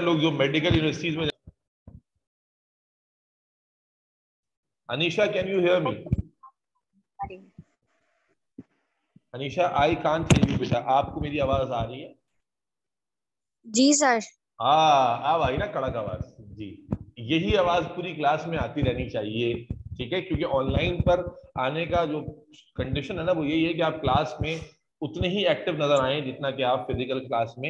लोग जो medical universities में। Anisha, can you hear me? Anisha, I can't hear you बेटा। आपको मेरी आवाज आ रही है? जी सर। हाँ, अब आई ना कड़क आवाज। जी, यही आवाज पूरी क्लास में आती रहनी चाहिए, ठीक है? क्योंकि ऑनलाइन पर आने का जो कंडीशन है ना, वो यही है कि आप क्लास में उतने ही एक्टिव नजर आए जितना कि आप फिजिकल क्लास में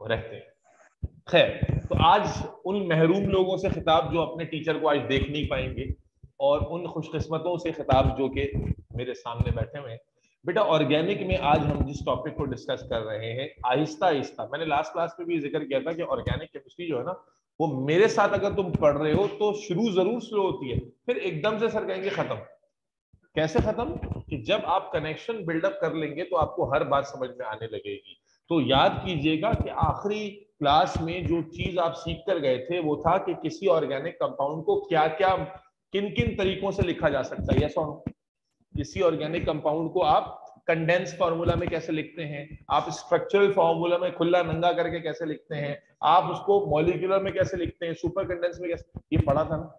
रहते हैं। खैर, तो आज उन महरूम लोगों से खिताब जो अपने टीचर को आज देख नहीं पाएंगे, और उन खुशकिस्मतों से खिताब जो कि मेरे सामने बैठे हुए हैं। बेटा, ऑर्गेनिक में आज हम जिस टॉपिक को डिस्कस कर रहे हैं, आहिस्ता आहिस्ता, मैंने लास्ट क्लास में भी जिक्र किया था कि ऑर्गेनिक केमिस्ट्री जो है ना, वो मेरे साथ अगर तुम पढ़ रहे हो तो शुरू जरूर स्लो होती है, फिर एकदम से सर कहेंगे खत्म। कैसे खत्म? कि जब आप कनेक्शन बिल्डअप कर लेंगे तो आपको हर बात समझ में आने लगेगी। तो याद कीजिएगा कि आखिरी क्लास में जो चीज आप सीख कर गए थे वो था कि किसी ऑर्गेनिक कंपाउंड को क्या क्या, किन किन तरीकों से लिखा जा सकता है। यस और नो? किसी ऑर्गेनिक कंपाउंड को आप कंडेंस फार्मूला में कैसे लिखते हैं, आप स्ट्रक्चरल फार्मूला में खुला नंगा करके कैसे लिखते हैं, आप उसको मॉलिक्यूलर में कैसे लिखते हैं, सुपर कंडेंस में कैसे, ये पढ़ा था ना?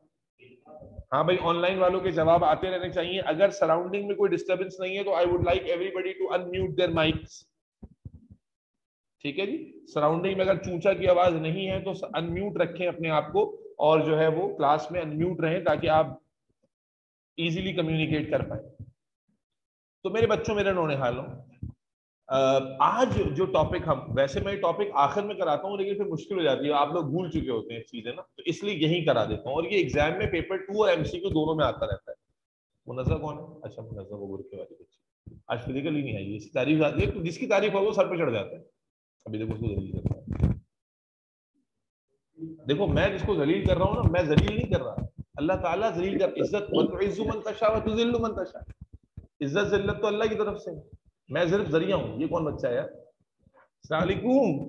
हाँ भाई, ऑनलाइन वालों के जवाब आते रहने चाहिए। अगर सराउंडिंग में कोई डिस्टर्बेंस नहीं है तो I would like everybody to unmute their mics. ठीक है जी? सराउंडिंग में अगर चूचा की आवाज नहीं है तो अनम्यूट रखें अपने आप को, और जो है वो क्लास में अनम्यूट रहें ताकि आप इजीली कम्युनिकेट कर पाए। तो मेरे बच्चों, मेरे नौने हालों, आज जो टॉपिक, हम वैसे मैं टॉपिक आखिर में कराता हूँ लेकिन फिर मुश्किल हो जाती है, आप लोग भूल चुके होते हैं चीजें ना, तो इसलिए यही करा देता हूँ। और ये एग्जाम में पेपर 2 और एमसीक्यू दोनों में आता रहता है। मुनज़्ज़ा कौन है? अच्छा, मुनज़्ज़ा वो बुरके वाली बच्ची आज फिजिकली नहीं आई, इसकी तारीफ आती है तो जिसकी तारीफ हो वो सर पे चढ़ जाता है। अभी देखो उसको जलील कर रहा है। देखो, मैं जिसको जलील कर रहा हूँ ना, मैं जलील नहीं कर रहा, अल्लाह ताला जलील कर। इज्जत वतुइज़्ज़ु मन तशा व तुज़िल्लु मन तशा, इज्जत जिल्लत तो अल्लाह की तरफ से, मैं सिर्फ जरिया हूँ। ये कौन बच्चा है यार? अस्सलाम वालेकुम,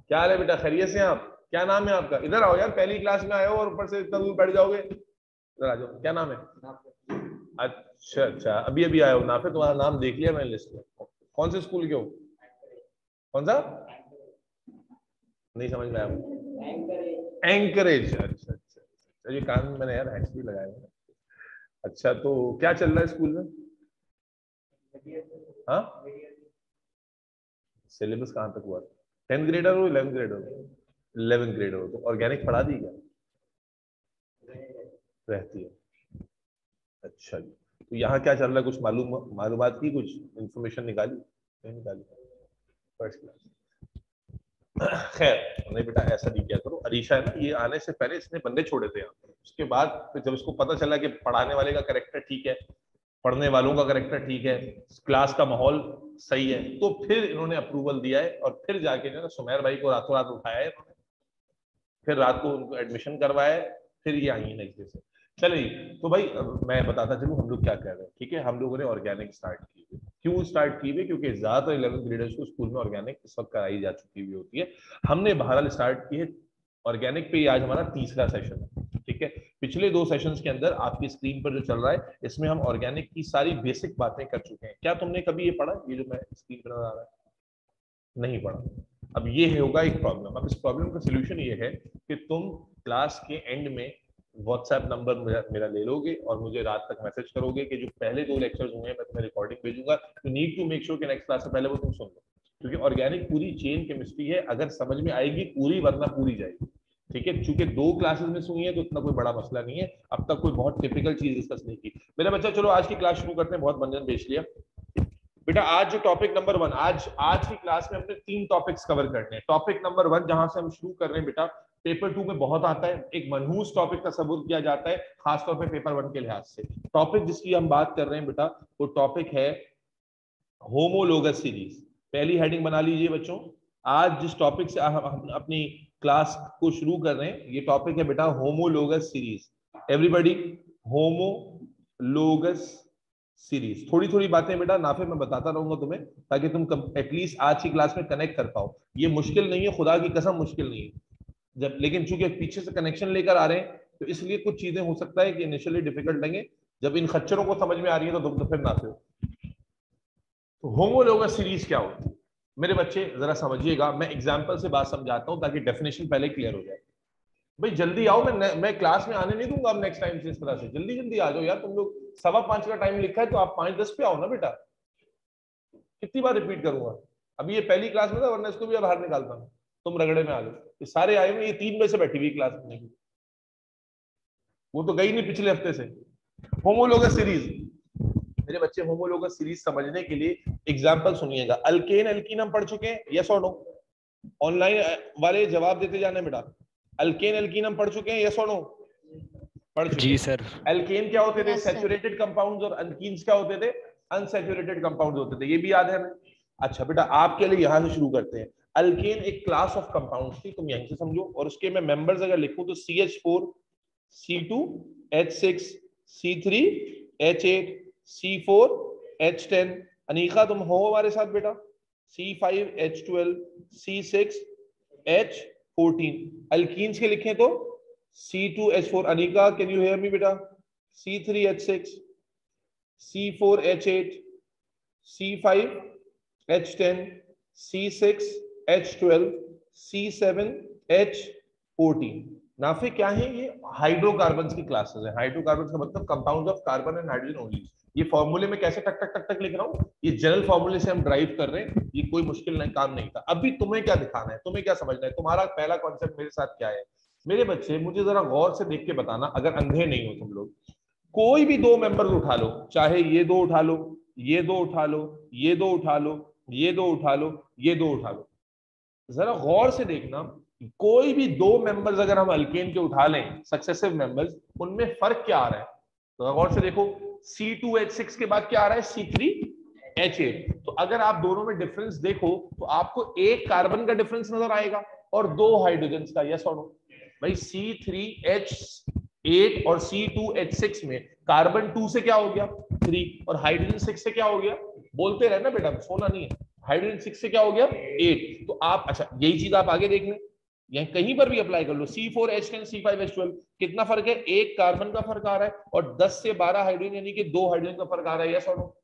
क्या हाल है बेटा? खैरियत से आप? क्या नाम है आपका? इधर आओ यार, पहली क्लास में आए हो और ऊपर से इतना दूर बैठ जाओगे। इधर आ जाओ। क्या नाम है? अच्छा अच्छा, अभी अभी आए हो? नाफे, तुम्हारा नाम देख लिया मैंने लिस्ट में। कौन से स्कूल के हो? कौन सा? नहीं समझ में आया। एंकरेज। अच्छा अच्छा, ये कान में मैंने यार हैंड्स भी लगाए हैं। अच्छा, तो क्या चल रहा है स्कूल में? हाँ, सिलेबस कहाँ तक हुआ? 10th ग्रेडर हो, 11th ग्रेडर हो? 11th ग्रेडर हो तो ऑर्गेनिक पढ़ा दी क्या? रहती है। अच्छा जी, तो यहाँ क्या चल रहा है? कुछ मालूमात की, कुछ इंफॉर्मेशन निकाली? नहीं निकाली? First class. खैर, नहीं बेटा, ऐसा नहीं किया करो। अरीशा है ना, ये आने से पहले इसने बंदे छोड़े थे यहाँ, उसके बाद फिर जब इसको पता चला कि पढ़ाने वाले का कैरेक्टर ठीक है, पढ़ने वालों का कैरेक्टर ठीक है, क्लास का माहौल सही है, तो फिर इन्होंने अप्रूवल दिया है। और फिर जाके जो है सुमेर भाई को रातों रात उठाया है इन्होंने, फिर रात को उनको एडमिशन करवाया है, फिर ये आई है नेक्स्ट डे से। चलिए, तो भाई मैं बताता चलूँ हम लोग क्या कर रहे हैं। ठीक है, हम लोगों ने ऑर्गेनिक स्टार्ट की हुई। क्यों स्टार्ट की हुई? क्योंकि ज्यादातर 11th ग्रेडर्स को स्कूल में ऑर्गेनिक इस वक्त कराई जा चुकी हुई होती है। हमने बहरहाल स्टार्ट की है ऑर्गेनिक पे। आज हमारा तीसरा सेशन है। ठीक है, पिछले 2 सेशंस के अंदर आपकी स्क्रीन पर जो चल रहा है, इसमें हम ऑर्गेनिक की सारी बेसिक बातें कर चुके हैं। क्या तुमने कभी ये पढ़ा, ये जो मैं स्क्रीन पर नजर आ रहा है? नहीं पढ़ा। अब ये होगा एक प्रॉब्लम। अब इस प्रॉब्लम का सोल्यूशन ये है कि तुम क्लास के एंड में व्हाट्सएप नंबर मेरा ले लोगे और मुझे रात तक मैसेज करोगे कि जो पहले 2 लेक्चर्स हुए हैं मैं तुम्हें रिकॉर्डिंग भेजूंगा। You need to make sure कि नेक्स्ट क्लास से पहले वो तुम सुन लो, क्योंकि ऑर्गेनिक पूरी चेन केमिस्ट्री है। अगर समझ में आएगी पूरी, वरना पूरी जाएगी। ठीक है, चूंकि 2 क्लासेस में हुई है तो इतना कोई बड़ा मसला नहीं है। अब तक कोई बहुत टिपिकल चीज डिस्कस नहीं की। मेरा बच्चा, चलो आज की क्लास शुरू करते हैं। बहुत बंधन बेच लिया बेटा। आज जो टॉपिक नंबर 1, आज की क्लास में हमने 3 टॉपिक्स कवर करने हैं। टॉपिक नंबर 1 जहां से हम शुरू कर रहे हैं बेटा, पेपर 2 में बहुत आता है, एक मनहूस टॉपिक तस्वुर किया जाता है खासतौर पे पेपर 1 के लिहाज से। टॉपिक जिसकी हम बात कर रहे हैं बेटा, वो टॉपिक है होमोलोगस सीरीज। पहली हेडिंग बना लीजिए बच्चों। आज जिस टॉपिक से हम अपनी क्लास को शुरू कर रहे हैं, ये टॉपिक है बेटा homologous series. Everybody, homologous series. थोड़ी थोड़ी बातें बेटा नाफे मैं बताता रहूंगा तुम्हें, ताकि तुम एटलीस्ट आज की क्लास में कनेक्ट कर पाओ। ये मुश्किल नहीं है, खुदा की कसम मुश्किल नहीं है। जब लेकिन चूंकि पीछे से कनेक्शन लेकर आ रहे हैं तो इसलिए कुछ चीजें हो सकता है कि इनिशियली डिफिकल्ट लगे। जब इन खच्चरों को समझ में आ रही है तो तुम तो फिर नाफे हो। तो होमोलोगस सीरीज क्या होती है? मेरे बच्चे जरा समझिएगा, मैं एग्जाम्पल से बात समझाता हूँ ताकि डेफिनेशन पहले क्लियर हो जाए। भाई जल्दी आओ, मैं क्लास में आने नहीं दूंगा अब नेक्स्ट टाइम से इस तरह से। जल्दी जल्दी आ जाओ यार, तुम लोग 5:15 का टाइम लिखा है तो आप 5:10 पे आओ ना बेटा। कितनी बार रिपीट करूंगा? अभी ये पहली क्लास में था, वरना इसको भी बाहर निकालता हूँ। तुम रगड़े में आ जाओ। ये सारे आए हुए, ये 3 बजे से बैठी हुई क्लास में, वो तो गई नहीं पिछले हफ्ते से। होमोलोगस सीरीज, मेरे बच्चे होमोलोगस सीरीज समझने के लिए एग्जांपल सुनिएगा। अल्केन एल्कीन हम पढ़ चुके हैं, यस और नो? ऑनलाइन वाले जवाब देते जाने बेटा। अल्केन एल्कीन हम पढ़ चुके हैं, यस और नो? पढ़ चुके जी हैं। सर। एल्केन क्या होते थे? Yes, sir. सैचुरेटेड कंपाउंड्स, और अल्कीन्स क्या होते थे? अनसैचुरेटेड कंपाउंड्स होते थे। ये भी याद है हमें? अच्छा बेटा, आपके लिए यहां से शुरू करते हैं। अल्केन एक क्लास ऑफ कंपाउंड्स थी, तुम यहीं से समझो, और उसके मैं मेंबर्स अगर लिखूं तो CH4 C2 H6 C3 H8 C4 H10। Anika तुम हो हमारे साथ बेटा? C5 H12 C6 H14। Alkenes के लिखें तो C2 H4। Anika can you hear me बेटा? C3 H6 C4 H8 C5 H10 C6 H12 C7 H14। Nafe क्या है? ये हाइड्रोकार्बन्स की क्लासेस है। हाइड्रोकार्बन्स का मतलब compounds of carbon and hydrogen only. ये फॉर्मूले में कैसे टक टक टक टक लिख रहा हूँ, ये जनरल फॉर्मूले से हम ड्राइव कर रहे हैं, ये कोई मुश्किल नहीं, काम नहीं था। अभी तुम्हें क्या दिखाना है, तुम्हें क्या समझना है, तुम्हारा पहला कॉन्सेप्ट मेरे साथ क्या है? मेरे बच्चे मुझे जरा गौर से देख के बताना, अगर अंधे नहीं हो तुम लोग। कोई भी 2 मेंबर्स उठा लो, चाहे ये 2 उठा लो, ये 2 उठा लो, ये 2 उठा लो, ये 2 उठा लो, ये 2 उठा लो। जरा गौर से देखना, कोई भी 2 मेंबर्स अगर हम अल्केन के उठा लें, सक्सेसिव मेंबर्स, उनमें फर्क क्या आ रहा है? तो गौर से देखो, C2H6 के बाद क्या आ रहा है? C3H8। तो अगर आप दोनों में डिफरेंस देखो तो आपको एक कार्बन का डिफरेंस नजर आएगा और 2 हाइड्रोजन का, यस और नो? भाई C3H8 और C2H6 में कार्बन 2 से क्या हो गया? 3, और हाइड्रोजन 6 से क्या हो गया? बोलते रहना बेटा, सोना नहीं है। हाइड्रोजन 6 से क्या हो गया? 8। तो आप, अच्छा यही चीज आप आगे देख लें, यह कहीं पर भी अप्लाई कर लो। C4H10 C5H12, कितना फर्क है? एक कार्बन का फर्क आ रहा है और 10 से 12 हाइड्रोजन यानी कि 2 हाइड्रोजन का फर्क आ रहा है, यस और नो?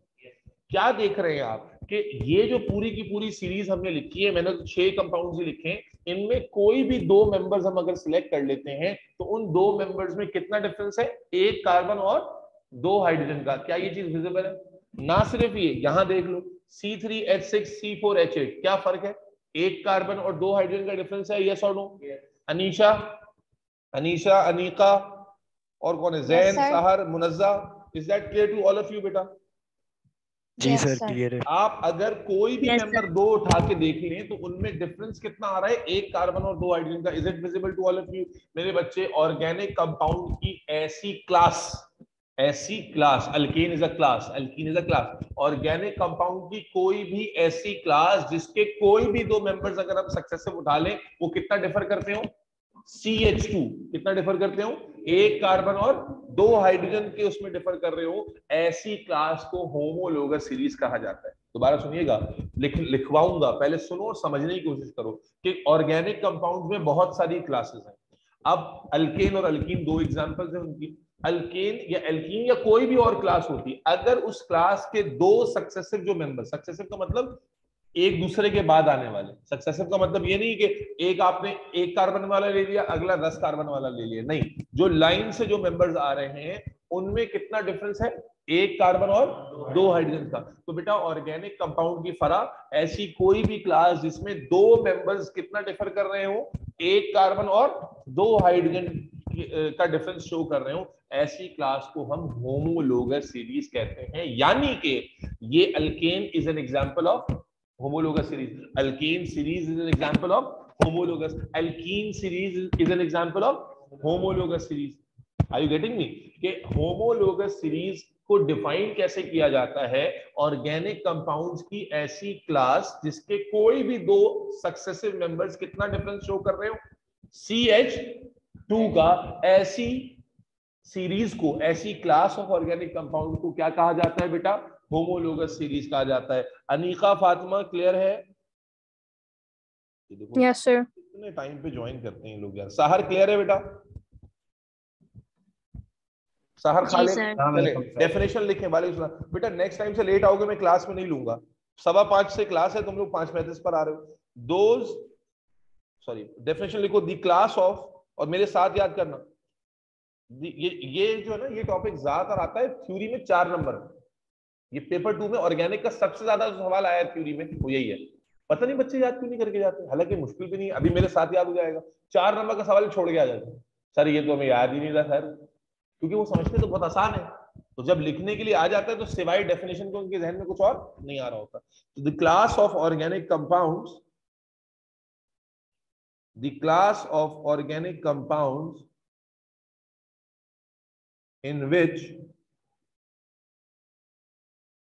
क्या देख रहे हैं आप कि ये जो पूरी की पूरी सीरीज हमने लिखी है, मैंने 6 कंपाउंड्स ही लिखे हैं, इनमें कोई भी 2 मेंबर्स हम अगर सिलेक्ट कर लेते हैं तो उन 2 मेंबर्स में कितना डिफरेंस है? एक कार्बन और 2 हाइड्रोजन का। क्या ये चीज विजिबल है? ना सिर्फ ये, यहां देख लो, C3H6 C4H8, क्या फर्क है? एक कार्बन और 2 हाइड्रोजन का डिफरेंस है, यस और नो? अनीशा, अनीशा, अनीका, और कौन है? Jain, Sahar, Munazza, is that clear to all of you बेटा? जी Yes, सर, sir. क्लियर है। आप अगर कोई भी Yes, मेंबर 2 उठा के देख लें तो उनमें डिफरेंस कितना आ रहा है? एक कार्बन और 2 हाइड्रोजन का। Is it visible to all of you? मेरे बच्चे, ऑर्गेनिक कंपाउंड की ऐसी class, alkane is a class, alkene is a class, organic compound की कोई भी ऐसी क्लास जिसके कोई भी 2 मेंबर्स अगर हम सक्सेसिव उठा लें, वो कितना डिफर करते हो? CH2 कितना डिफर करते हो? एक कार्बन और 2 हाइड्रोजन के उसमें डिफर कर रहे हो, ऐसी क्लास को होमोलोगस सीरीज कहा जाता है। दोबारा सुनिएगा, लिखवाऊंगा, पहले सुनो और समझने की कोशिश करो कि ऑर्गेनिक कंपाउंड में बहुत सारी क्लासेस हैं। अब अल्केन और अल्कीन 2 एग्जांपल्स हैं उनकी। अल्केन या एल्कीन या कोई भी और क्लास होती, अगर उस क्लास के 2 सक्सेसिव जो मेंबर, सक्सेसिव का मतलब एक दूसरे के बाद आने वाले, सक्सेसिव का मतलब ये नहीं कि एक आपने एक कार्बन वाला ले लिया, अगला 10 कार्बन वाला ले लिया, नहीं, जो लाइन से जो मेंबर्स आ रहे हैं उनमें कितना डिफरेंस है? एक कार्बन और 2 हाइड्रोजन का। तो बेटा ऑर्गेनिक कंपाउंड की फरा, ऐसी कोई भी क्लास जिसमें 2 मेंबर्स कितना डिफर कर रहे हो? एक कार्बन और 2 हाइड्रोजन का डिफरेंस शो कर रहे हो, ऐसी क्लास को हम होमोलोगस सीरीज कहते हैं। यानी कि ये alkane is an example of homologous series, alkene series is an example of homologous, alkene series is an example of homologous series. Are you getting me? कि homologous series को define कैसे किया जाता है? ऑर्गेनिक कंपाउंड्स की ऐसी class जिसके कोई भी 2 सक्सेसिव मेंबर्स कितना डिफरेंस शो कर रहे हो? CH2 का। ऐसी सीरीज को, ऐसी क्लास ऑफ ऑर्गेनिक कंपाउंड को क्या कहा जाता है बेटा? होमोलोगस सीरीज कहा जाता है। अनीका, फातिमा, क्लियर है? Yes, sir. कितने टाइम पे ज्वाइन करते हैं लोग यार। साहर, क्लियर है बेटा? साहर, जी खालिद, सर। चले डेफिनेशन लिखे वाले। बेटा नेक्स्ट टाइम से लेट आओगे, मैं क्लास में नहीं लूंगा। 5:15 से क्लास है, तुम लोग 5:35 पर आ रहे हो। दोज, सॉरी, डेफिनेशन लिखो, द क्लास ऑफ, और मेरे साथ याद करना, ये जो है ना, ये टॉपिक ज्यादातर आता है थ्योरी में 4 नंबर में। ये पेपर 2 में ऑर्गेनिक का सबसे ज्यादा जो सवाल आया है थ्योरी में वो यही है। पता नहीं बच्चे याद क्यों नहीं करके जाते, हालांकि मुश्किल भी नहीं, अभी मेरे साथ याद हो जाएगा। 4 नंबर का सवाल छोड़ के आ जाते हैं, सर ये तो हमें याद ही नहीं रहा सर, क्योंकि वो समझते तो बहुत आसान है, तो जब लिखने के लिए आ जाता है तो सिवाय डेफिनेशन के उनके जहन में कुछ और नहीं आ रहा होता। तो the class of organic compounds, the class of organic compounds in which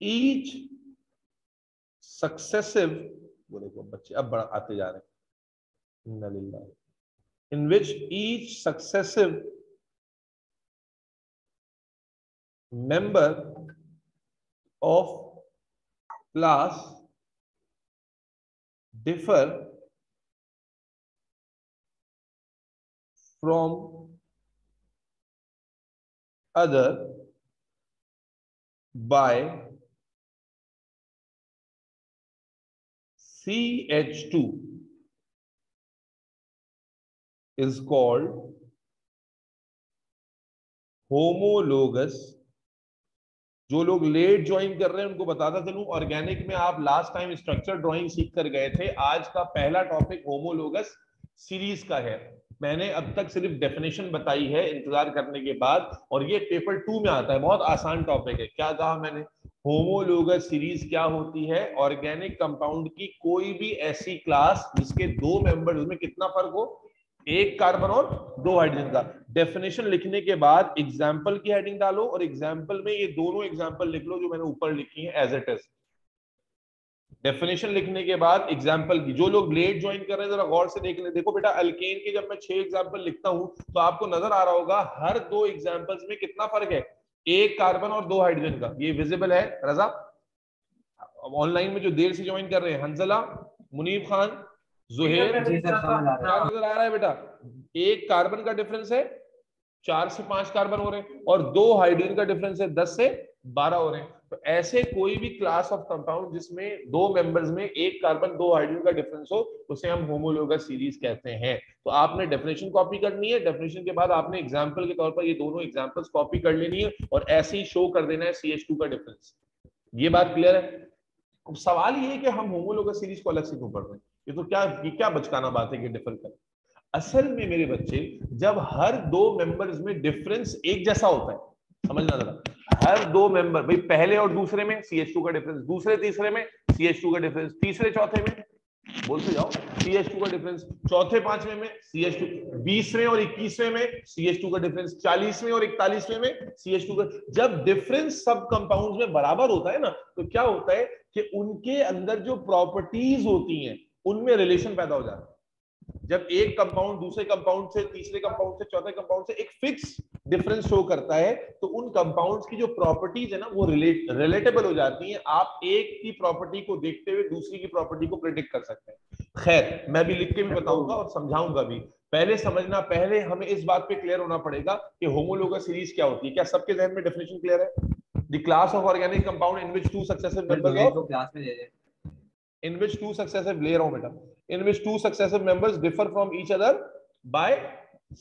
each successive, वो देखो बच्चे अब बड़ा आते जा रहे हैं, in which each successive member of class differ from other by CH2 is called homologous। जो लोग लेट ज्वाइन कर रहे हैं उनको बताता चलूं, ऑर्गेनिक में आप लास्ट टाइम स्ट्रक्चर ड्राइंग सीख कर गए थे, आज का पहला टॉपिक होमोलोगस सीरीज का है। मैंने अब तक सिर्फ डेफिनेशन बताई है इंतजार करने के बाद, और ये पेपर 2 में आता है, बहुत आसान टॉपिक है। क्या कहा मैंने? होमोलोगस सीरीज क्या होती है? ऑर्गेनिक कंपाउंड की कोई भी ऐसी क्लास जिसके 2 मेंबर्स में कितना फर्क हो, 1 कार्बन और 2 हाइड्रोजन का। डेफिनेशन लिखने के बाद एग्जाम्पल की हेडिंग डालो, और एग्जाम्पल में ये दोनों एग्जाम्पल लिख लो जो मैंने ऊपर लिखी है एज इट इज। डेफिनेशन लिखने के बाद एग्जाम्पल की, जो लोग लेट ज्वाइन कर रहे हैं जरा गौर से देख ले। देखो बेटा, अल्केन के जब मैं 6 एग्जाम्पल लिखता हूं तो आपको नजर आ रहा होगा हर 2 एग्जाम्पल्स में कितना फर्क है, 1 कार्बन और 2 हाइड्रोजन का। ये विजिबल है रजा? ऑनलाइन में जो देर से ज्वाइन कर रहे हैं, हंसला, मुनीब खान, जुहेर, क्या नजर आ रहा है बेटा? 1 कार्बन का डिफरेंस है, 4 से 5 कार्बन हो रहे हैं, और 2 हाइड्रोजन का डिफरेंस है, 10 से 12 हो रहे हैं। तो ऐसे कोई भी क्लास ऑफ कंपाउंड जिसमें 2 मेंबर्स में 1 कार्बन 2 हाइड्रोजन का डिफरेंस हो, उसे हम होमोलोगस सीरीज कहते हैं। तो आपने डेफिनेशन कॉपी करनी है, डेफिनेशन के बाद आपने एग्जांपल के तौर पर ये दोनों एग्जांपल्स कॉपी कर लेनी है, और ऐसे ही शो कर देना है CH2 का डिफरेंस। ये बात क्लियर है? अब सवाल ये है कि हम होमोलोगस सीरीज को अलग से क्यों पढ़ रहे हैं? ये क्या बचकाना बात है कि डिफर कर। असल में मेरे बच्चे, जब हर 2 मेंबर्स में डिफरेंस एक जैसा होता है, समझना जरा, हर 2 मेंबर, भाई पहले और दूसरे में CH2 का डिफरेंस, दूसरे तीसरे में CH2 का डिफरेंस, तीसरे चौथे में, बोलते जाओ, CH2 का डिफरेंस, चौथे पांचवें में CH2, 20वें और 21वें में CH2 का डिफरेंस, 40वें और 41वें में CH2 का। जब डिफरेंस सब कंपाउंड्स में बराबर होता है ना, तो क्या होता है कि उनके अंदर जो प्रॉपर्टीज होती हैं उनमें रिलेशन पैदा हो जाता है। जब एक कंपाउंड दूसरे कंपाउंड से, तीसरे कंपाउंड से, चौथे कंपाउंड से एक फिक्स डिफरेंस शो करता है, तो उन कंपाउंड्स की जो प्रॉपर्टीज है ना वो रिलेटेबल हो जाती हैं। आप एक की प्रॉपर्टी को देखते हुए दूसरी की प्रॉपर्टी को प्रेडिक्ट कर सकते हैं। खैर, मैं भी लिख के भी बताऊंगा और समझाऊंगा भी। पहले समझना, पहले हमें इस बात पे क्लियर होना पड़ेगा कि होमोलोगस सीरीज क्या होती है। क्या सबके जहन में डेफिनेशन क्लियर है? The class of organic compound in which 2 successive members of, class में दे दे, in which 2 successive, ले रहा हूं बेटा, in which 2 successive members differ from each other by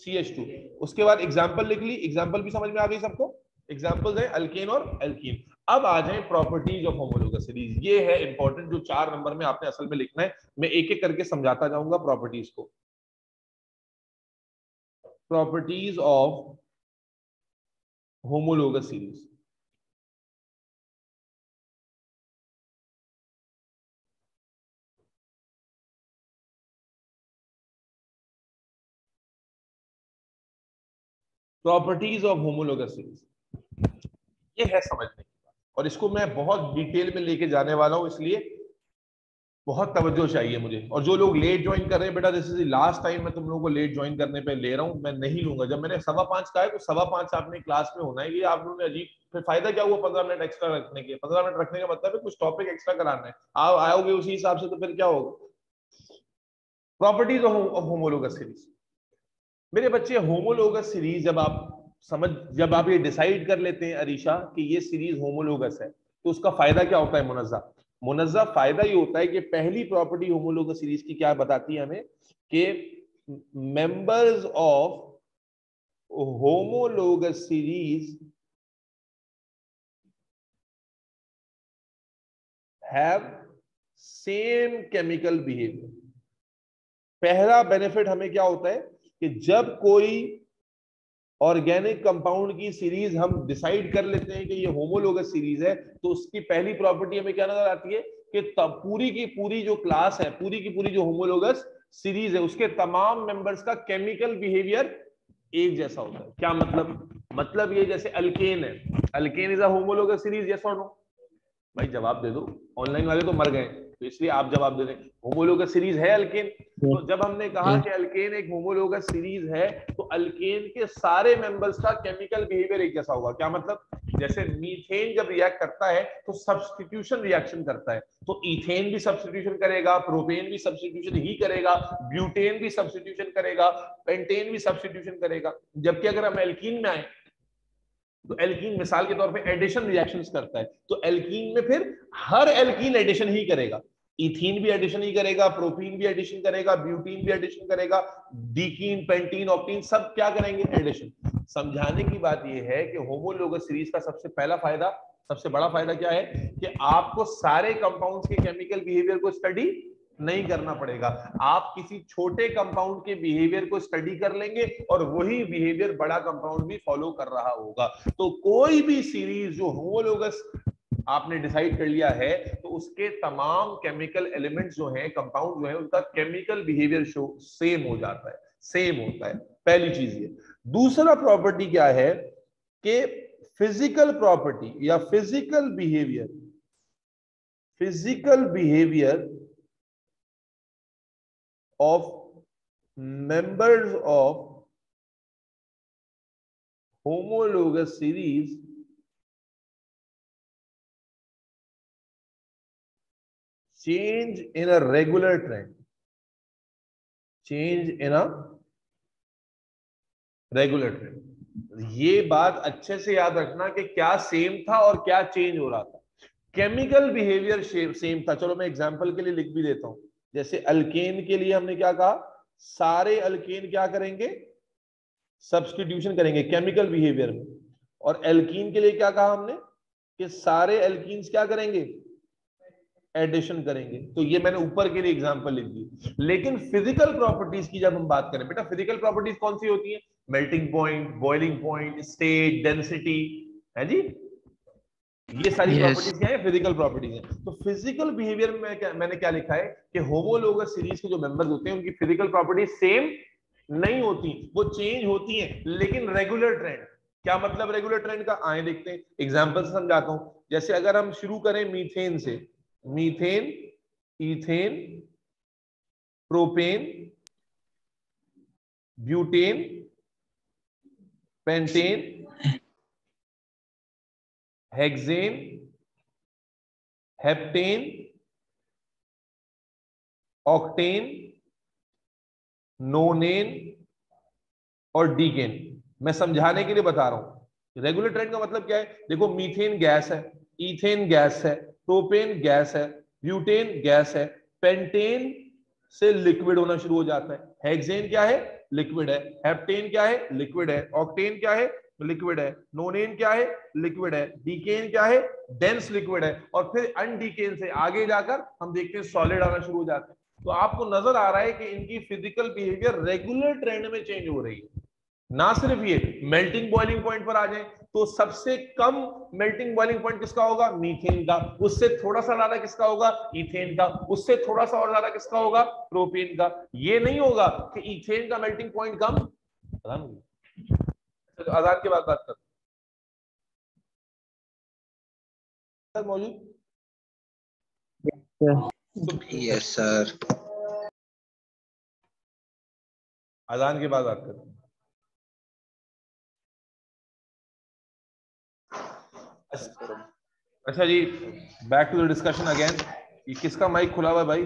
CH2। उसके बाद एग्जांपल लिख ली, एग्जांपल भी समझ में आ गई सबको? एग्जांपल्स है अल्केन और एल्कीन। अब आ जाए प्रॉपर्टीज ऑफ होमोलोगस सीरीज। ये है इंपॉर्टेंट, जो 4 नंबर में आपने असल में लिखना है। मैं एक एक करके समझाता जाऊंगा प्रॉपर्टीज को। Properties of homologous series. Properties of homologous series, ये है समझने की बात, और इसको मैं बहुत डिटेल में लेके जाने वाला हूं, इसलिए बहुत तवज्जो चाहिए मुझे। और जो लोग लेट ज्वाइन कर रहे हैं बेटा, this is the last time मैं तुम लोगों को लेट ज्वाइन करने पे ले रहा हूं, मैं नहीं लूंगा। जब मैंने 5:15 कहा है तो 5:15 आपने क्लास में होना है। ये आप लोगों ने अजीब, फिर फायदा क्या हुआ 15 मिनट एक्स्ट्रा रखने के? 15 मिनट रखने का मतलब है कुछ टॉपिक एक्स्ट्रा कराना है, आप आओगे उसी हिसाब से, तो फिर क्या होगा? Properties of homologous series. मेरे बच्चे, होमोलोगस सीरीज जब आप ये डिसाइड कर लेते हैं अरीशा कि ये सीरीज होमोलोगस है, तो उसका फायदा क्या होता है मुनज़्ज़ा? मुनज़्ज़ा फायदा ये होता है कि पहली प्रॉपर्टी होमोलोगस सीरीज की क्या बताती है हमें कि members of homologous series have same chemical behaviour. पहला बेनिफिट हमें क्या होता है कि जब कोई ऑर्गेनिक कंपाउंड की सीरीज हम डिसाइड कर लेते हैं कि ये होमोलोगस सीरीज है, तो उसकी पहली प्रॉपर्टी हमें क्या नजर आती है कि पूरी की पूरी जो क्लास है, पूरी की पूरी जो होमोलोगस सीरीज है, उसके तमाम मेंबर्स का केमिकल बिहेवियर एक जैसा होता है। क्या मतलब ये जैसे अल्केन है, alkane is a homologous series, yes और नो? भाई जवाब दे दो, ऑनलाइन वाले तो मर गए, तो इसलिए आप जवाब दे दें। होमोलोगस सीरीज है अल्केन। तो जब हमने कहा कि अल्केन एक होमोलोगस सीरीज है, तो अल्केन के सारे मेंबर्स का केमिकल बिहेवियर एक जैसा होगा। क्या मतलब? जैसे मीथेन जब रिएक्ट करता है तो सब्स्टिट्यूशन रिएक्शन करता है, तो इथेन भी सब्स्टिट्यूशन करेगा, प्रोपेन भी सब्स्टिट्यूशन ही करेगा, ब्यूटेन भी सब्स्टिट्यूशन करेगा, पेंटेन भी सब्स्टिट्यूशन करेगा। जबकि अगर हम एल्कीन में आए तो एल्कीन मिसाल के तौर पे एडिशन रिएक्शंस करता है, तो एल्कीन में फिर हर एल्कीन एडिशन ही करेगा, इथीन भी एडिशन ही करेगा, प्रोपीन भी एडिशन करेगा, ब्यूटीन भी एडिशन करेगा, डीकीन, पेंटीन, ऑक्टीन सब क्या करेंगे? एडिशन। समझाने की बात यह है कि होमोलोगस सीरीज का सबसे पहला फायदा, सबसे बड़ा फायदा क्या है कि आपको सारे कंपाउंड्स के केमिकल बिहेवियर को स्टडी नहीं करना पड़ेगा। आप किसी छोटे कंपाउंड के बिहेवियर को स्टडी कर लेंगे और वही बिहेवियर बड़ा कंपाउंड भी फॉलो कर रहा होगा। तो कोई भी सीरीज जो होमोलोगस आपने डिसाइड कर लिया है, तो उसके तमाम केमिकल एलिमेंट्स जो हैं, कंपाउंड जो है, उनका केमिकल बिहेवियर सेम हो जाता है, सेम होता है। पहली चीज ये। दूसरा प्रॉपर्टी क्या है कि फिजिकल प्रॉपर्टी या physical behaviour of members of homologous series change in a regular trend, change in a regular trend। ये बात अच्छे से याद रखना कि क्या सेम था और क्या चेंज हो रहा था। केमिकल बिहेवियर सेम था। चलो मैं एग्जांपल के लिए लिख भी देता हूं। जैसे अल्केन के लिए हमने क्या कहा, सारे अल्केन क्या करेंगे? सब्स्टिट्यूशन करेंगे केमिकल बिहेवियर में। और एल्कीन के लिए क्या कहा हमने कि सारे एल्कीन्स क्या करेंगे? एडिशन करेंगे। तो ये मैंने ऊपर के लिए एग्जांपल लिख दी। लेकिन फिजिकल प्रॉपर्टीज की जब हम बात करें, बेटा फिजिकल प्रॉपर्टीज कौन सी होती है? Melting point, boiling point, state, density, है जी, ये सारी प्रॉपर्टीज क्या है? फिजिकल प्रॉपर्टीज हैं। तो फिजिकल बिहेवियर में मैंने क्या लिखा है कि होमोलोगस सीरीज के जो मेंबर्स होते हैं उनकी फिजिकल प्रॉपर्टीज सेम नहीं होती, वो चेंज होती हैं, लेकिन रेगुलर ट्रेंड। क्या मतलब रेगुलर ट्रेंड का? आए देखते हैं, एग्जांपल से समझाता हूं। जैसे अगर हम शुरू करें मीथेन से, methane, ethane, propane, butane, pentane, hexane, heptane, octane, नोनेन और डीकेन। मैं समझाने के लिए बता रहा हूं। रेगुलर ट्रेंड का मतलब क्या है? देखो मीथेन गैस है, इथेन गैस है, प्रोपेन गैस है, ब्यूटेन गैस है, पेंटेन से लिक्विड होना शुरू हो जाता है, हेक्सेन क्या है? लिक्विड है, हेप्टेन क्या है? लिक्विड है, ऑक्टेन क्या है? लिक्विड है, नोनेन क्या है? लिक्विड है, डीकेन क्या है? डेंस लिक्विड है। और फिर अनडीकेन से आगे जाकर हम देखते हैं सॉलिड आना शुरू हो जाता है। तो आपको नजर आ रहा है कि इनकी फिजिकल बिहेवियर रेगुलर ट्रेंड में चेंज हो रही है। ना सिर्फ ये, मेल्टिंग बॉइलिंग पॉइंट पर आ जाए तो सबसे कम मेल्टिंग बॉइलिंग पॉइंट किसका होगा? मीथेन का। उससे थोड़ा सा ज्यादा किसका होगा? इथेन का। उससे थोड़ा सा और ज्यादा किसका होगा? प्रोपेन का। ये नहीं होगा कि इथेन का मेल्टिंग पॉइंट कम। आजाद के बाद बात कर मौजूद। Yes sir. अजान के बाद बात करें। अच्छा जी, back to the discussion again. ये किसका माइक खुला हुआ है भाई?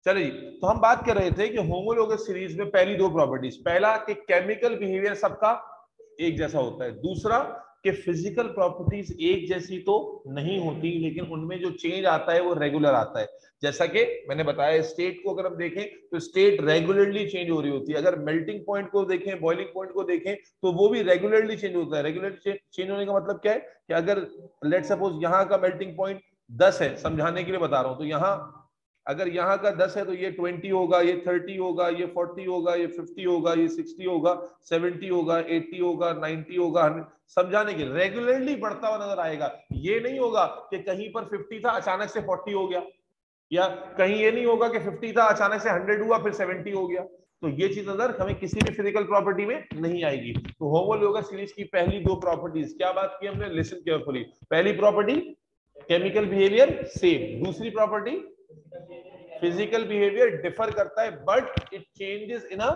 चलिए, तो हम बात कर रहे थे कि होमोलोगस सीरीज में पहली दो प्रॉपर्टीज, पहला कि केमिकल बिहेवियर सबका एक जैसा होता है, दूसरा कि फिजिकल प्रॉपर्टीज एक जैसी तो नहीं होती, लेकिन उनमें जो चेंज आता है वो रेगुलर आता है। जैसा कि मैंने बताया, स्टेट को अगर हम देखें तो स्टेट रेगुलरली चेंज हो रही होती है। अगर मेल्टिंग पॉइंट को देखें, बॉइलिंग पॉइंट को देखें, तो वो भी रेगुलरली चेंज होता है। रेगुलर चेंज होने का मतलब क्या है कि अगर लेट सपोज यहाँ का मेल्टिंग पॉइंट 10 है, समझाने के लिए बता रहा हूं, तो यहाँ अगर यहाँ का 10 है तो ये 20 होगा, ये 30 होगा, ये 40 होगा, ये 50 होगा, ये 60 होगा, 70 होगा, 80 होगा, 90 होगा। समझाने के रेगुलरली बढ़ता हुआ नजर आएगा। ये नहीं होगा कि कहीं पर 50 था अचानक से 40 हो गया, या कहीं ये नहीं होगा कि 50 था अचानक से 100 हुआ फिर 70 हो गया। तो ये चीज नजर हमें किसी भी फिजिकल प्रॉपर्टी में नहीं आएगी। तो होमोलोगस सीरीज की पहली दो प्रॉपर्टीज क्या बात की हमने, लिसन केयरफुली। पहली प्रॉपर्टी केमिकल बिहेवियर सेम, दूसरी प्रॉपर्टी फिजिकल बिहेवियर डिफर करता है but it changes in a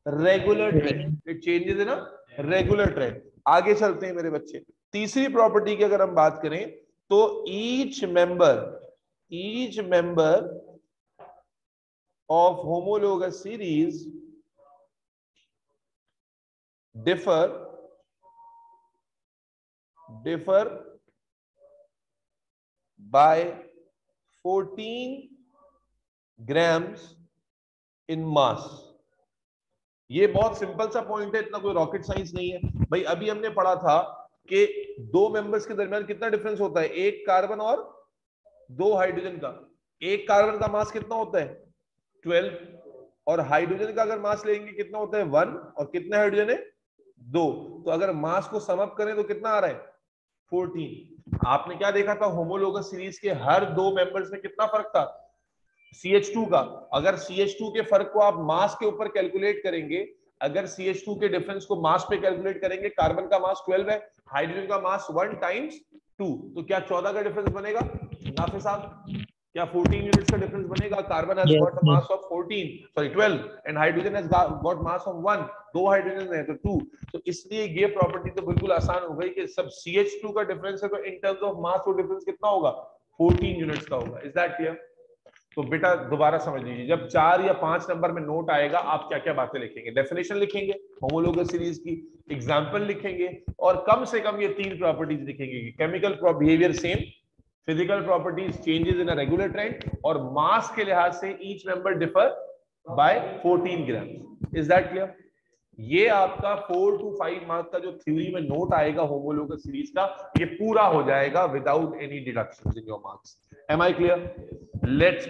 regular trend, it changes in a regular trend. आगे चलते हैं मेरे बच्चे। तीसरी प्रॉपर्टी की अगर हम बात करें तो each member of homologous series differ by 14 grams in mass। ये बहुत सिंपल सा पॉइंट है, इतना कोई रॉकेट साइंस नहीं है भाई। अभी हमने पढ़ा था कि दो मेंबर्स के दरमियान कितना डिफरेंस होता है, एक कार्बन और दो हाइड्रोजन का। एक कार्बन का मास कितना होता है 12, और हाइड्रोजन का अगर मास लेंगे कितना होता है 1, और कितने हाइड्रोजन है 2। तो अगर मास को सम अप करें तो कितना आ रहा है 14। आपने क्या देखा था, होमोलोगस सीरीज के हर दो मेंबर्स में कितना फर्क था CH2 का। अगर CH2 के फर्क को आप मास के ऊपर कैलकुलेट करेंगे, अगर CH2 के डिफरेंस को मास पे कैलकुलेट करेंगे, कार्बन का मास 12 है, हाइड्रोजन का मास 1 टाइम्स 2, तो क्या 14 का डिफरेंस बनेगा नाफिस साहब? क्या 14 यूनिट्स का डिफरेंस बनेगा? Carbon has got a mass of 12 and hydrogen has got mass of 1, दो हाइड्रोजन है तो 2। तो इसलिए ये प्रॉपर्टी तो बिल्कुल आसान हो गई कि सब CH2 का डिफरेंस है तो इन टर्म्स ऑफ मास वो डिफरेंस कितना होगा 14 यूनिट्स का होगा। Is that clear? तो बेटा दोबारा समझ लीजिए, जब 4 या 5 नंबर में नोट आएगा आप क्या क्या बातें लिखेंगे, डेफिनेशन लिखेंगे होमोलोगस सीरीज की, एग्जांपल लिखेंगे, और कम से कम ये तीन प्रॉपर्टीज लिखेंगे कि chemical behaviour same, physical properties changes in a regular trend, और मास के लिहाज से each member differ by 14 gram. Is that clear? ये आपका 4 to 5 मार्क्स का जो थ्योरी में नोट आएगा होमोलोगस सीरीज का, ये पूरा हो जाएगा without any deductions in your marks. Am I clear? Let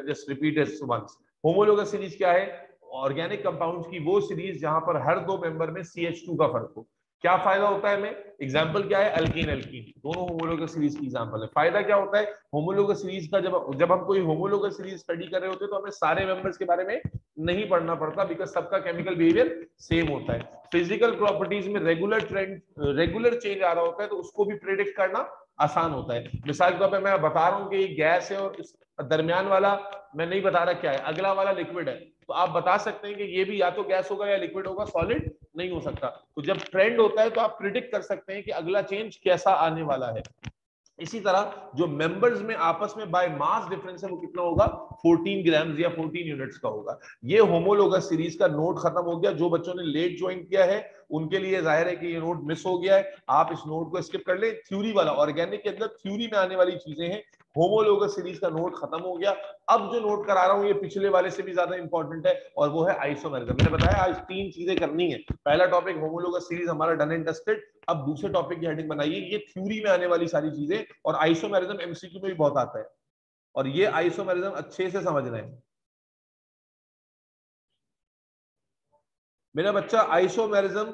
just repeat it once. Homologous series क्या है? ऑर्गेनिक कंपाउंड्स की वो सीरीज जहां पर हर दो मेंबर में CH2 का फर्क हो। क्या फायदा होता है हमें? एग्जांपल क्या है? अल्कीन एल्कीन, दोनों होमोलोगस सीरीज की एग्जांपल है। फायदा क्या होता है होमोलोगस सीरीज का? जब हम कोई होमोलोगस सीरीज स्टडी कर रहे होते हैं तो हमें सारे मेंबर्स के बारे में नहीं पढ़ना पड़ता, बिकॉज सबका केमिकल बिहेवियर सेम होता है। फिजिकल प्रॉपर्टीज में रेगुलर ट्रेंड, रेगुलर चेंज आ रहा होता है तो उसको भी प्रेडिक्ट करना आसान होता है। मिसाल के तौर पर मैं बता रहा हूं कि ये गैस है और इस दरमियान वाला मैं नहीं बता रहा क्या है, अगला वाला लिक्विड है, तो आप बता सकते हैं कि ये भी या तो गैस होगा या लिक्विड होगा, सॉलिड नहीं हो सकता। तो जब ट्रेंड होता है तो आप प्रिडिक्ट कर सकते हैं कि अगला चेंज कैसा आने वाला है। इसी तरह जो मेंबर्स में आपस में बाय मास डिफरेंस है वो कितना होगा 14 ग्राम्स या 14 यूनिट्स का होगा। ये होमोलोगस सीरीज का नोट खत्म हो गया। जो बच्चों ने लेट ज्वाइन किया है उनके लिए जाहिर है कि ये नोट मिस हो गया है, आप इस नोट को स्किप कर ले। थ्योरी वाला, ऑर्गेनिक के अंदर थ्योरी में आने वाली चीजें हैं, होमोलोगस सीरीज का नोट खत्म हो गया। अब जो नोट करा रहा हूं ये पिछले वाले से भी ज्यादा इंपॉर्टेंट है, और वो है आइसोमेरिज्म। मैंने बताया आज 3 चीजें करनी है। पहला टॉपिक होमोलोगस सीरीज हमारा डन एंड डस्टेड। अब दूसरे टॉपिक की हेडिंग बनाइए, ये थ्योरी में आने वाली सारी चीजें, और आइसोमेरिज्म MCQ में भी बहुत आता है, और ये आइसोमेरिज्म अच्छे से समझना है मेरा बच्चा। आइसोमेरिज्म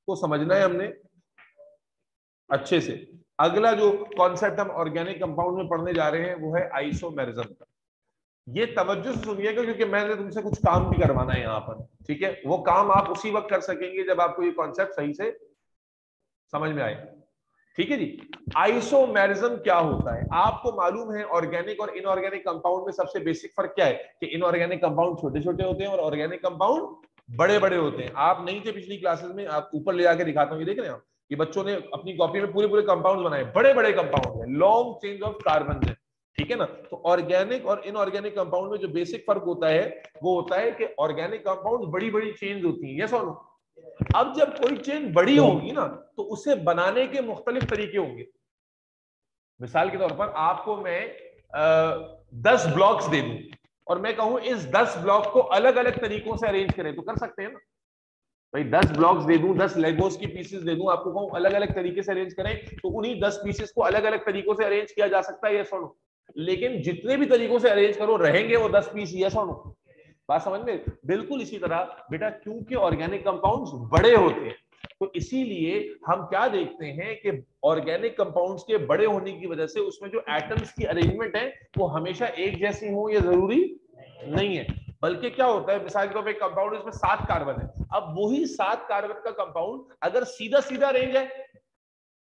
को समझना है हमने अच्छे से। अगला जो कॉन्सेप्ट हम ऑर्गेनिक कंपाउंड में पढ़ने जा रहे हैं वो है आइसोमेरिज्म का। ये तवज्जो से सुनिएगा क्योंकि मैंने तुमसे कुछ काम भी करवाना है यहाँ पर, ठीक है? वो काम आप उसी वक्त कर सकेंगे जब आपको ये कॉन्सेप्ट सही से समझ में आए, ठीक है जी। आइसोमेरिज्म क्या होता है? आपको मालूम है ऑर्गेनिक और इनऑर्गेनिक कंपाउंड में सबसे बेसिक फर्क क्या है कि इनऑर्गेनिक कंपाउंड छोटे छोटे होते हैं और ऑर्गेनिक कंपाउंड बड़े बड़े होते हैं। आप नहीं थे पिछली क्लासेस में, आप ऊपर ले जाके दिखाता हूँ, ये देख रहे हैं आप, ये बच्चों ने अपनी कॉपी में पूरे पूरे कंपाउंड बनाए, बड़े बड़े कंपाउंड है, लॉन्ग चेन ऑफ कार्बन है, ठीक है ना। तो ऑर्गेनिक और इनऑर्गेनिक कंपाउंड में जो बेसिक फर्क होता है वो होता है कि ऑर्गेनिक कंपाउंड बड़ी बड़ी चेन्स होती हैं, यस और नो? अब जब कोई चेन बड़ी होगी ना तो उसे बनाने के मुख्तलिफ तरीके होंगे। मिसाल के तौर पर आपको मैं 10 ब्लॉक्स दे दूं और मैं कहूं इस 10 ब्लॉक को अलग अलग तरीकों से अरेंज करें, तो कर सकते हैं ना भाई। 10 ब्लॉक्स दे दूं, 10 लेगोस की पीसेस दे दूं, आपको कहूं अलग अलग तरीके से अरेंज करें, तो उन्हीं 10 पीसेस को अलग अलग तरीकों से अरेंज किया जा सकता है, यस और नो। लेकिन जितने भी तरीकों से अरेंज करो रहेंगे वो 10 पीस, यस और नो। बात समझ में? बिल्कुल इसी तरह बेटा, क्योंकि ऑर्गेनिक कंपाउंड्स बड़े होते हैं तो इसीलिए हम क्या देखते हैं कि ऑर्गेनिक कंपाउंड्स के बड़े होने की वजह से उसमें जो एटम्स की अरेंजमेंट है वो हमेशा एक जैसी हो, ये जरूरी नहीं है। बल्कि क्या होता है, मिसाल के तौर पर एक कंपाउंड इसमें 7 कार्बन है, अब वही 7 कार्बन का कंपाउंड अगर सीधा सीधा अरेंज है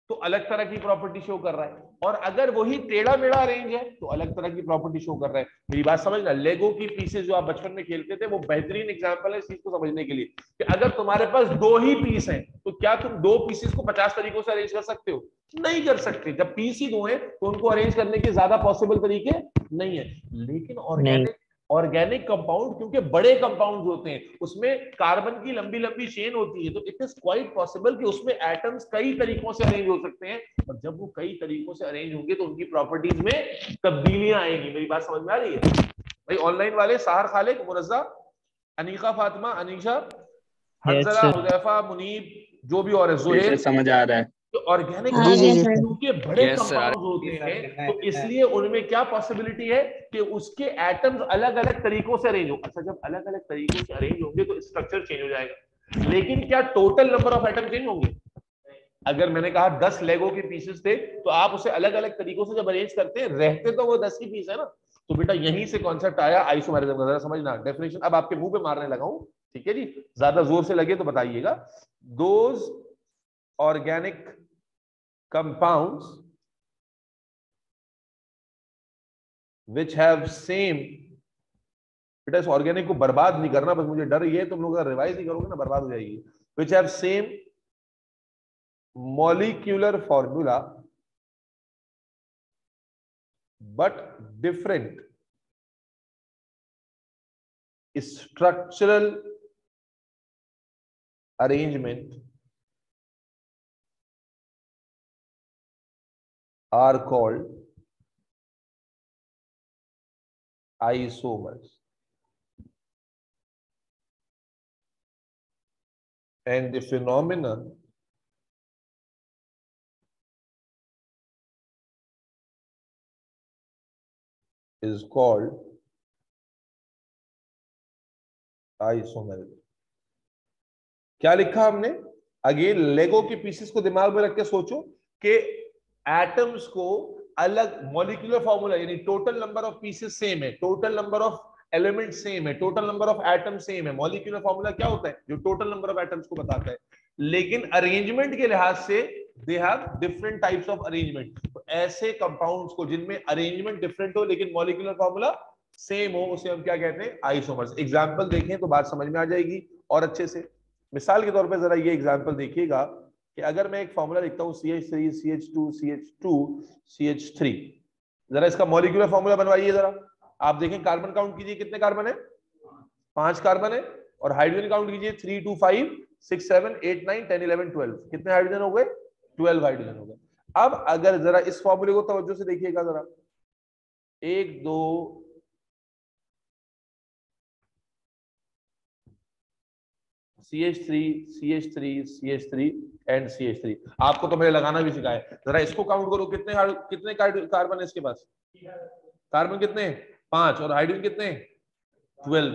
तो अलग तरह की प्रॉपर्टी शो कर रहा है, और अगर वही टेढ़ा मेढ़ा अरेंज है तो अलग तरह की प्रॉपर्टी शो कर रहा है। मेरी बात समझना, लेगो की पीसेस जो आप बचपन में खेलते थे वो बेहतरीन एग्जांपल है इस चीज को समझने के लिए कि अगर तुम्हारे पास 2 ही पीस हैं तो क्या तुम 2 पीसेस को 50 तरीकों से अरेंज कर सकते हो? नहीं कर सकते। जब पीस ही 2 हैं तो उनको अरेंज करने के ज्यादा पॉसिबल तरीके नहीं है। लेकिन ऑर्गेनिक कंपाउंड क्योंकि बड़े कंपाउंड होते हैं उसमें कार्बन की लंबी लंबी चेन होती है, तो इट इज क्वाइट पॉसिबल कि उसमें एटम्स कई तरीकों से अरेंज हो सकते हैं, और जब वो कई तरीकों से अरेंज होंगे तो उनकी प्रॉपर्टीज में तब्दीलियां आएंगी। मेरी बात समझ में आ रही है भाई? ऑनलाइन वाले साहर, खालिक, मुरज़्ज़ा, अनीका, फातिमा, अनीशा, हंजला, हुदैफा, मुनीब, जो भी और है, ज़ुहैर, समझ आ रहा है। तो ऑर्गेनिक के बड़े कंपाउंड होते हैं तो इसलिए उनमें क्या पॉसिबिलिटी है कि उसके एटम्स अलग अलग तरीकों से अरेंज हो। अच्छा, जब अलग अलग तरीकों से अरेंज होंगे तो स्ट्रक्चर चेंज हो जाएगा, लेकिन क्या total number of atom change होंगे? अगर मैंने कहा 10 लेगो के पीसेस थे तो आप उसे अलग अलग तरीकों से जब अरेंज करते हैं रहते तो वो 10 ही पीस है ना। तो बेटा यहीं से कॉन्सेप्ट आया आइसोमेरिज्म का, जरा समझना डेफिनेशन। अब आपके मुंह पे मारने लगा हूं, ठीक है जी? ज्यादा जोर से लगे तो बताइएगा। Those organic compounds which have same, बेटा इस ऑर्गेनिक को बर्बाद नहीं करना, बस मुझे डर ये तुम लोग अगर रिवाइज नहीं करोगे ना बर्बाद हो जाएगी। which have same molecular formula but different structural arrangement are called isomers, and the phenomenon is called isomerism. क्या लिखा हमने? अगेन लेगो के पीसेस को दिमाग में रख के सोचो कि एटम्स को अलग मॉलिक्यूलर फॉर्मूला, यानी total number of pieces same है, total number of element same है, total number of atom same है। मॉलिक्यूलर फॉर्मूला क्या होता है? जो टोटल नंबर ऑफ एटम्स को बताता है, लेकिन अरेंजमेंट के लिहाज से they have different types of arrangement. तो ऐसे कंपाउंड्स को जिनमें अरेंजमेंट डिफरेंट हो लेकिन मॉलिक्यूलर फॉर्मूला सेम हो उसे हम क्या कहते हैं? आइसोमर्स। एग्जांपल देखें तो बात समझ में आ जाएगी और अच्छे से। मिसाल के तौर पे जरा ये एग्जांपल देखिएगा कि अगर मैं एक फॉर्मूला लिखता हूं CH3 CH2 CH2 CH3, जरा इसका मॉलिक्यूलर फॉर्मूला बनवाइए जरा। आप देखें, कार्बन काउंट कीजिए, कितने कार्बन है? 5 कार्बन है। और हाइड्रोजन काउंट कीजिए, 3 2 5 6 7 8 9 10 11 12। कितने हाइड्रोजन हो गए? 12 हाइड्रोजन हो गए। अब अगर जरा इस फॉर्मूले को तवज्जो से देखिएगा जरा, 1 2 CH3 CH3 CH3 and CH3। आपको तो मैंने लगाना भी सिखाया। जरा इसको काउंट करो, कितने कार्बन है इसके पास? कार्बन कितने? 5। और हाइड्रोजन कितने? 12।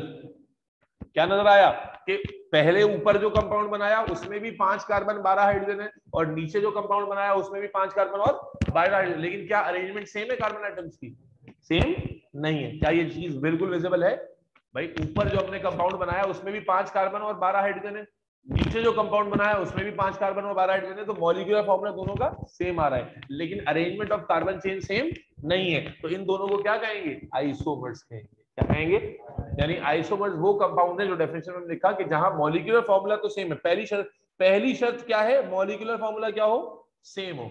क्या नजर आया कि पहले ऊपर जो कंपाउंड बनाया उसमें भी 5 कार्बन 12 हाइड्रोजन है, और नीचे जो कंपाउंड बनाया उसमें भी 5 कार्बन और 12 हाइड्रोजन। लेकिन क्या अरेंजमेंट सेम है कार्बन एटम्स की? सेम नहीं है। क्या ये चीज बिल्कुल विजिबल है भाई? ऊपर जो हमने कंपाउंड बनाया उसमें भी 5 कार्बन और 12 हाइड्रोजन है, नीचे जो कंपाउंड बनाया उसमें भी 5 कार्बन और 12 हाइड्रोजन है, तो मॉलिक्यूलर फॉर्मूला दोनों का सेम आ रहा है, लेकिन arrangement of carbon chain same नहीं है। तो इन दोनों को क्या कहेंगे? आइसोमर्स कहेंगे। क्या कहेंगे? यानी आइसोमर्स वो कंपाउंड है जो डेफिनेशन में लिखा कि जहां मॉलिक्यूलर फॉर्मूला तो सेम है। पहली शर्त क्या है? मॉलिक्यूलर फॉर्मूला क्या हो? सेम हो।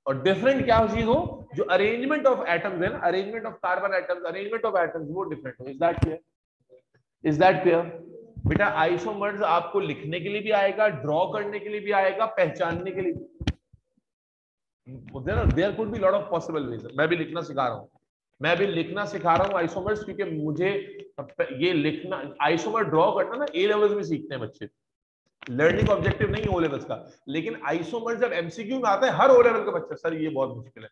और डिफरेंट क्या चीज हो? जो अरेंजमेंट ऑफ एटम्स है ना, arrangement of carbon atoms, arrangement of atoms वो डिफरेंट हो। Is that clear? Is that clear? बेटा आइसोमर्स आपको लिखने के लिए भी आएगा, ड्रॉ करने के लिए भी आएगा, पहचानने के लिए भी। There could be lot of possible ways. मैं भी लिखना सिखा रहा हूँ, आइसोमर्स, क्योंकि मुझे ये लिखना, आइसोमर ड्रॉ करना ना ए लेवल्स में सीखते हैं बच्चे, लर्निंग ऑब्जेक्टिव नहीं ओ लेवल्स का। लेकिन आइसोमर जब एमसीक्यू में आता है हर ओ लेवल का बच्चा, सर ये बहुत मुश्किल है।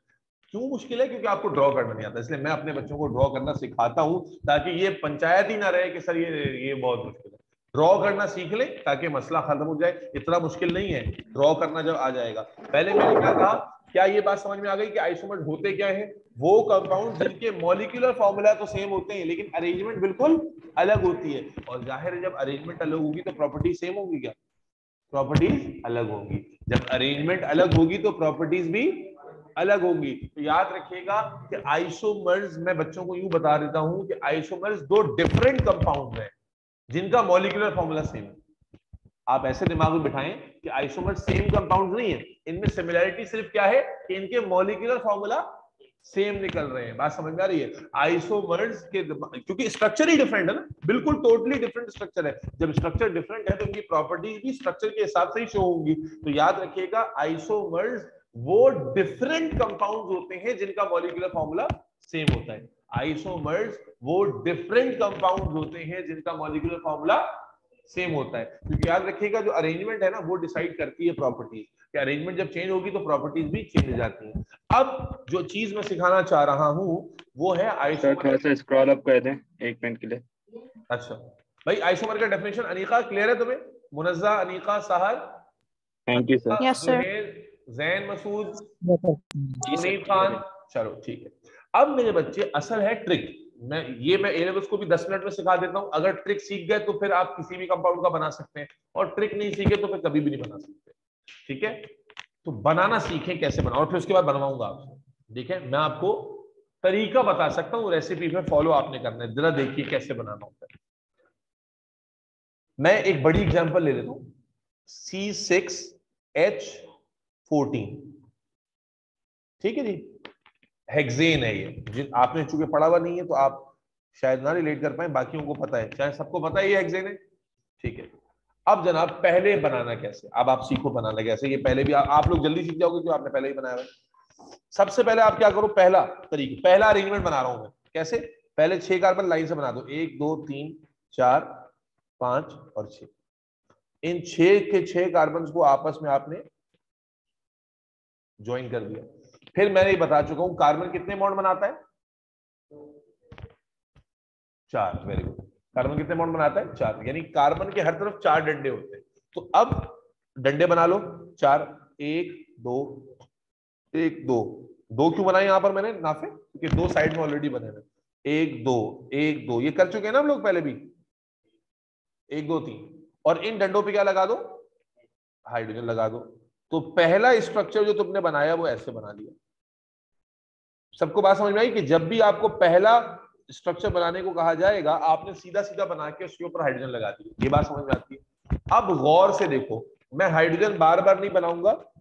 क्यों मुश्किल है? क्योंकि आपको ड्रॉ करना नहीं आता। इसलिए मैं अपने बच्चों को ड्रॉ करना सिखाता हूं, ताकि ये पंचायत ही ना रहे कि सर ये बहुत मुश्किल है। ड्रॉ करना सीख ले ताकि मसला खत्म हो जाए। इतना मुश्किल नहीं है ड्रॉ करना जब आ जाएगा। पहले मैंने क्या कहा, क्या ये बात समझ में आ गई कि आइसोमर्स होते क्या है? वो कंपाउंड जिनके मॉलिक्यूलर फॉर्मूला तो सेम होते हैं लेकिन अरेंजमेंट बिल्कुल अलग होती है। और जाहिर है जब अरेंजमेंट अलग होगी तो प्रॉपर्टी सेम होगी क्या? प्रॉपर्टीज अलग होंगी। जब अरेंजमेंट अलग होगी तो प्रॉपर्टीज भी अलग होंगी। तो याद रखिएगा कि आइसोमर्स, मैं बच्चों को यूं बता देता हूं कि आइसोमर्स दो डिफरेंट कंपाउंड हैं जिनका मॉलिक्यूलर फॉर्मूला सेम है। आप ऐसे दिमाग में बिठाएं कि आइसोमर्स सेम कंपाउंड नहीं है, इनमें सिमिलरिटी सिर्फ क्या है कि इनके मॉलिक्यूलर फॉर्मूला सेम निकल रहे हैं। बात समझ में आ रही है? आइसोमर्स के, क्योंकि स्ट्रक्चर ही डिफरेंट है ना, बिल्कुल टोटली डिफरेंट स्ट्रक्चर है। जब स्ट्रक्चर डिफरेंट है तो इनकी प्रॉपर्टीज भी स्ट्रक्चर के हिसाब से ही शो होंगी। तो याद रखिएगा आइसोमर्स वो डिफरेंट कंपाउंड्स होते हैं जिनका मॉलिक्यूलर फॉर्मूला सेम होता है। आइसोमर्स वो डिफरेंट कंपाउंड्स होते हैं जिनका मॉलिक्यूलर फॉर्मूला सेम होता है। क्योंकि याद रखिएगा जो अरेंजमेंट है ना वो डिसाइड करती है प्रॉपर्टीज, कि अरेंजमेंट जब चेंज होगी तो प्रॉपर्टीज भी चेंज हो जाती हैं। अब जो चीज मैं सिखाना चाह रहा हूं वो है आइसोमर। थोड़ा सा स्क्रॉल अप कर दें 1 मिनट के लिए। अच्छा भाई, आइसोमर का डेफिनेशन अनीका क्लियर है तुम्हें? Munazza, Anika, Sahar, thank you sir. Yes sir. Zain, Masood, जी सर। मुनीर खान, चलो ठीक है। अब मेरे बच्चे असल है ट्रिक, मैं ए लेवल्स को भी 10 मिनट में सिखा देता हूं। अगर ट्रिक सीख गए तो फिर आप किसी भी कंपाउंड का बना सकते हैं, और ट्रिक नहीं सीखे तो फिर कभी भी नहीं बना सकते। ठीक है, तो बनाना सीखें कैसे बनाओ, और फिर उसके बाद बनवाऊंगा आपसे। ठीक है, मैं आपको तरीका बता सकता हूँ, रेसिपी में फॉलो आपने करना है। जरा देखिए कैसे बनाना होता है। मैं एक बड़ी एग्जांपल ले लेता हूं, C6H14। ठीक है जी, हेक्सेन है ये। आपने चूंकि पढ़ा हुआ नहीं है तो आप शायद ना रिलेट कर पाए, बाकियों को पता है, चाहे सबको पता है ये हेक्सेन है। ठीक है, अब जनाब पहले बनाना कैसे, अब आप सीखो बनाना कैसे। ये पहले भी आप लोग जल्दी सीख जाओगे क्योंकि आपने पहले ही बनाया है। सबसे पहले आप क्या करो, पहला तरीका, पहला अरेंजमेंट बना रहा हूं मैं। कैसे? पहले 6 कार्बन लाइन से बना दो, 1 2 3 4 5 और 6। इन 6 के 6 कार्बन को आपस में आपने ज्वाइन कर दिया। फिर मैंने ये बता चुका हूं कार्बन कितने बॉन्ड बनाता है? 4। Very good. कार्बन कितने बॉन्ड बनाता है? 4। यानी कार्बन के हर तरफ 4 डंडे होते हैं। तो अब डंडे बना लो 4। 1 2 1 2 2 क्यों बनाए यहां पर मैंने नाफे? क्योंकि 2 साइड में ऑलरेडी बने हुए। 1 2 1 2 ये कर चुके हैं ना हम लोग पहले भी। 1 2 3 और इन डंडों पे क्या लगा दो? हाइड्रोजन लगा दो। तो पहला स्ट्रक्चर जो तुमने बनाया वो ऐसे बना लिया। सबको बात समझ में आई कि जब भी आपको पहला स्ट्रक्चर बनाने को कहा जाएगा आपने सीधा सीधा बना के उसके ऊपर हाइड्रोजन लगा दी। ये बात समझ में आती है? अब गौर से देखो, मैं हाइड्रोजन बार बार नहीं बनाऊंगा,